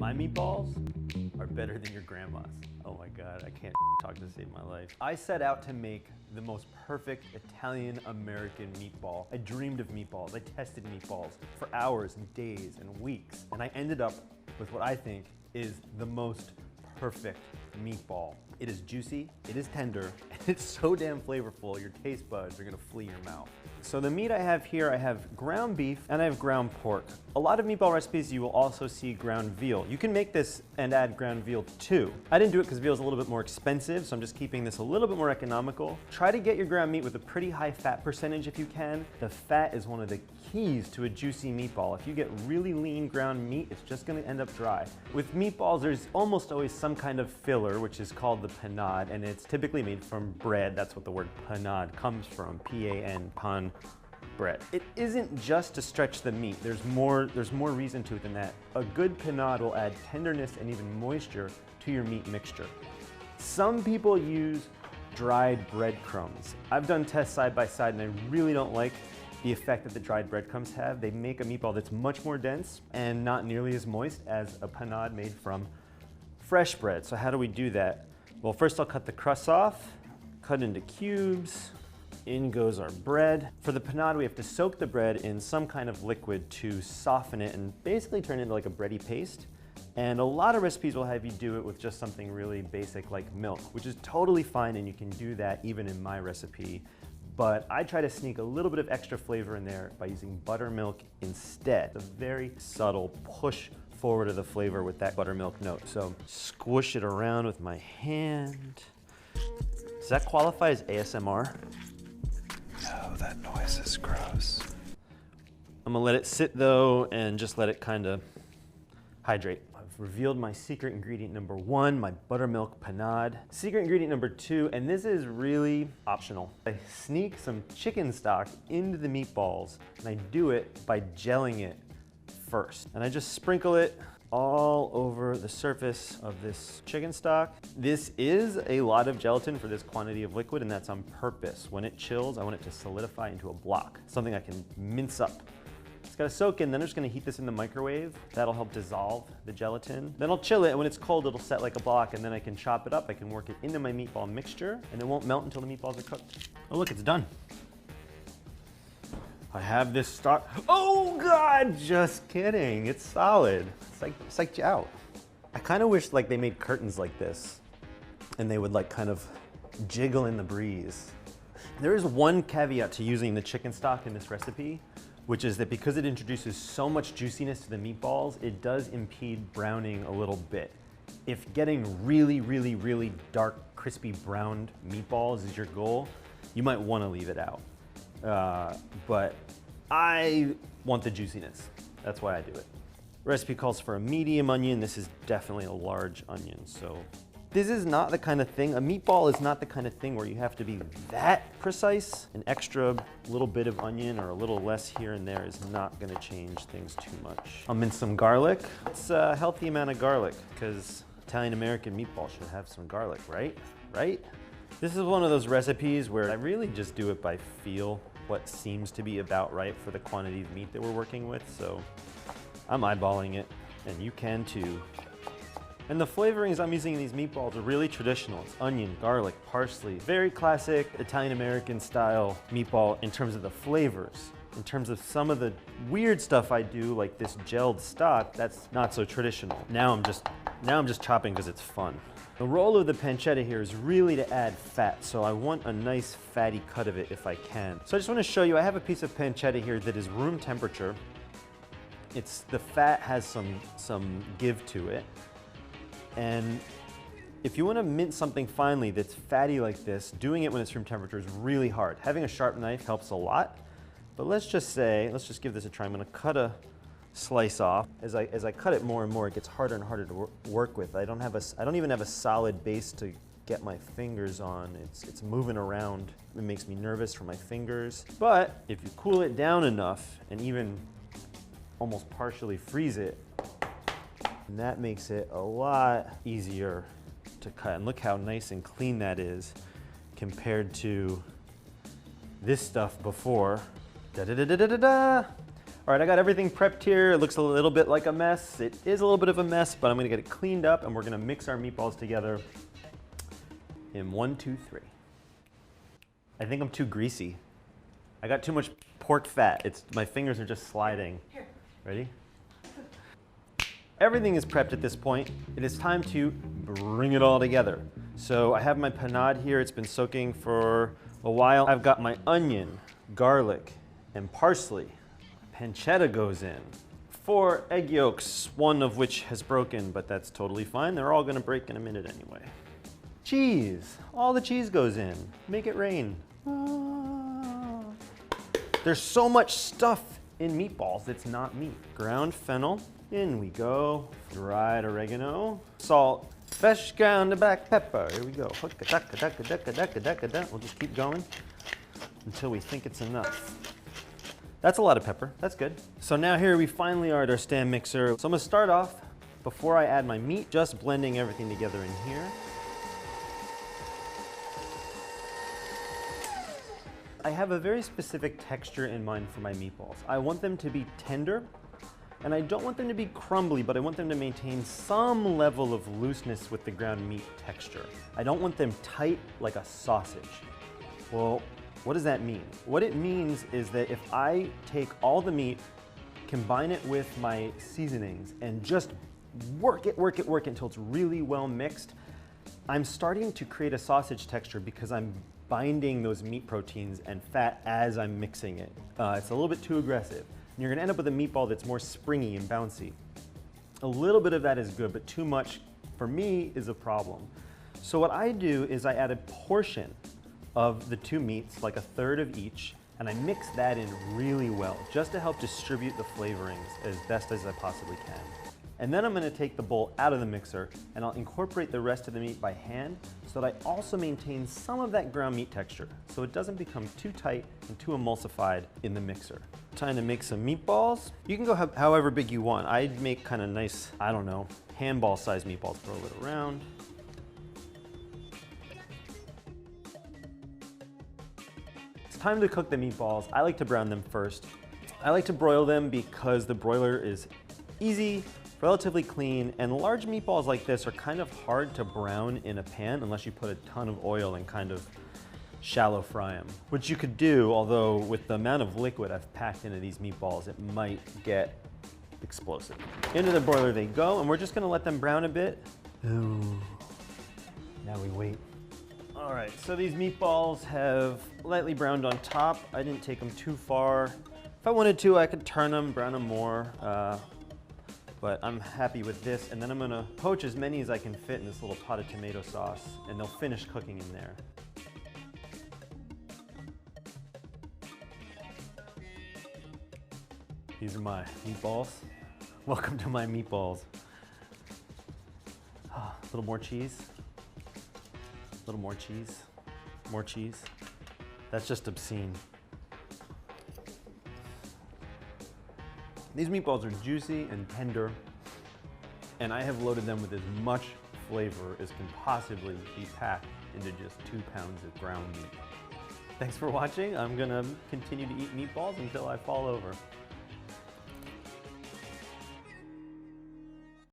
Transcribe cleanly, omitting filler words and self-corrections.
My meatballs are better than your grandma's. Oh my God, I can't talk to save my life. I set out to make the most perfect Italian-American meatball. I dreamed of meatballs. I tested meatballs for hours and days and weeks. And I ended up with what I think is the most perfect meatball. It is juicy, it is tender, and it's so damn flavorful, your taste buds are gonna flee your mouth. So the meat I have here, I have ground beef and I have ground pork. A lot of meatball recipes you will also see ground veal. You can make this and add ground veal too. I didn't do it because veal is a little bit more expensive, so I'm just keeping this a little bit more economical. Try to get your ground meat with a pretty high fat percentage if you can. The fat is one of the keys to a juicy meatball. If you get really lean ground meat, it's just gonna end up dry. With meatballs, there's almost always some kind of filler, which is called the panade, and it's typically made from bread. That's what the word panade comes from, P-A-N, pan, bread. It isn't just to stretch the meat. There's more reason to it than that. A good panade will add tenderness and even moisture to your meat mixture. Some people use dried breadcrumbs. I've done tests side by side and I really don't like the effect that the dried breadcrumbs have. They make a meatball that's much more dense and not nearly as moist as a panade made from fresh bread. So how do we do that? Well, first I'll cut the crust off, cut into cubes. In goes our bread. For the panade, we have to soak the bread in some kind of liquid to soften it and basically turn it into like a bready paste. And a lot of recipes will have you do it with just something really basic like milk, which is totally fine, and you can do that even in my recipe. But I try to sneak a little bit of extra flavor in there by using buttermilk instead. A very subtle push forward of the flavor with that buttermilk note. So squish it around with my hand. Does that qualify as ASMR? No, that noise is gross. I'm gonna let it sit though and just let it kind of hydrate. I've revealed my secret ingredient number 1, my buttermilk panade. Secret ingredient number 2, and this is really optional. I sneak some chicken stock into the meatballs, and I do it by gelling it first. And I just sprinkle it all over the surface of this chicken stock. This is a lot of gelatin for this quantity of liquid, and that's on purpose. When it chills, I want it to solidify into a block, something I can mince up. It's gotta soak in, then I'm just gonna heat this in the microwave. That'll help dissolve the gelatin. Then I'll chill it, and when it's cold, it'll set like a block, and then I can chop it up. I can work it into my meatball mixture, and it won't melt until the meatballs are cooked. Oh look, it's done. I have this stock. Oh God, just kidding. It's solid. It's like out. I kind of wish like they made curtains like this and they would like kind of jiggle in the breeze. There is one caveat to using the chicken stock in this recipe, which is that because it introduces so much juiciness to the meatballs, it does impede browning a little bit. If getting really, really, really dark, crispy browned meatballs is your goal, you might want to leave it out. But I want the juiciness. That's why I do it. Recipe calls for a medium onion. This is definitely a large onion. So this is not the kind of thing, a meatball is not the kind of thing where you have to be that precise. An extra little bit of onion or a little less here and there is not gonna change things too much. I'll mince some garlic. It's a healthy amount of garlic because Italian-American meatball should have some garlic, right? Right? This is one of those recipes where I really just do it by feel, what seems to be about right for the quantity of meat that we're working with. So I'm eyeballing it, and you can too. And the flavorings I'm using in these meatballs are really traditional. It's onion, garlic, parsley. Very classic Italian-American style meatball in terms of the flavors. In terms of some of the weird stuff I do, like this gelled stock, that's not so traditional. Now I'm just chopping because it's fun. The role of the pancetta here is really to add fat, so I want a nice fatty cut of it if I can. So I just want to show you, I have a piece of pancetta here that is room temperature. The fat has some give to it. And if you want to mince something finely that's fatty like this, doing it when it's room temperature is really hard. Having a sharp knife helps a lot, but let's just give this a try. I'm going to cut a slice off. As I cut it more and more, it gets harder and harder to work with. I don't even have a solid base to get my fingers on. It's moving around. It makes me nervous for my fingers. But if you cool it down enough and even almost partially freeze it, that makes it a lot easier to cut. And look how nice and clean that is compared to this stuff before. Da da da da da da da. All right, I got everything prepped here. It looks a little bit like a mess. It is a little bit of a mess, but I'm gonna get it cleaned up and we're gonna mix our meatballs together in 1, 2, 3. I think I'm too greasy. I got too much pork fat. My fingers are just sliding. Here. Ready? Everything is prepped at this point. It is time to bring it all together. So I have my panade here. It's been soaking for a while. I've got my onion, garlic, and parsley. Pancetta goes in. 4 egg yolks, one of which has broken, but that's totally fine. They're all gonna break in a minute anyway. Cheese. All the cheese goes in. Make it rain. There's so much stuff in meatballs, it's not meat. Ground fennel, in we go. Dried oregano, salt, fresh ground black pepper. Here we go. We'll just keep going until we think it's enough. That's a lot of pepper, that's good. So now here we finally are at our stand mixer. So I'm gonna start off, before I add my meat, just blending everything together in here. I have a very specific texture in mind for my meatballs. I want them to be tender, and I don't want them to be crumbly, but I want them to maintain some level of looseness with the ground meat texture. I don't want them tight like a sausage. Well, what does that mean? What it means is that if I take all the meat, combine it with my seasonings, and just work it until it's really well mixed, I'm starting to create a sausage texture because I'm binding those meat proteins and fat as I'm mixing it. It's a little bit too aggressive. And you're gonna end up with a meatball that's more springy and bouncy. A little bit of that is good, but too much, for me, is a problem. So what I do is I add a portion of the 2 meats, like 1/3 of each, and I mix that in really well, just to help distribute the flavorings as best as I possibly can. And then I'm gonna take the bowl out of the mixer and I'll incorporate the rest of the meat by hand so that I also maintain some of that ground meat texture so it doesn't become too tight and too emulsified in the mixer. Time to make some meatballs. You can go however big you want. I'd make kind of nice, I don't know, handball sized meatballs. Throw a little around. It's time to cook the meatballs. I like to brown them first. I like to broil them because the broiler is easy, relatively clean, and large meatballs like this are kind of hard to brown in a pan unless you put a ton of oil and kind of shallow fry them. Which you could do, although with the amount of liquid I've packed into these meatballs, it might get explosive. Into the broiler they go, and we're just gonna let them brown a bit. Ooh. Now we wait. All right, so these meatballs have lightly browned on top. I didn't take them too far. If I wanted to, I could turn them, brown them more. But I'm happy with this, and then I'm gonna poach as many as I can fit in this little pot of tomato sauce, and they'll finish cooking in there. These are my meatballs. Welcome to my meatballs. A little more cheese. A little more cheese. More cheese. That's just obscene. These meatballs are juicy and tender, and I have loaded them with as much flavor as can possibly be packed into just 2 pounds of ground meat. Thanks for watching. I'm gonna continue to eat meatballs until I fall over.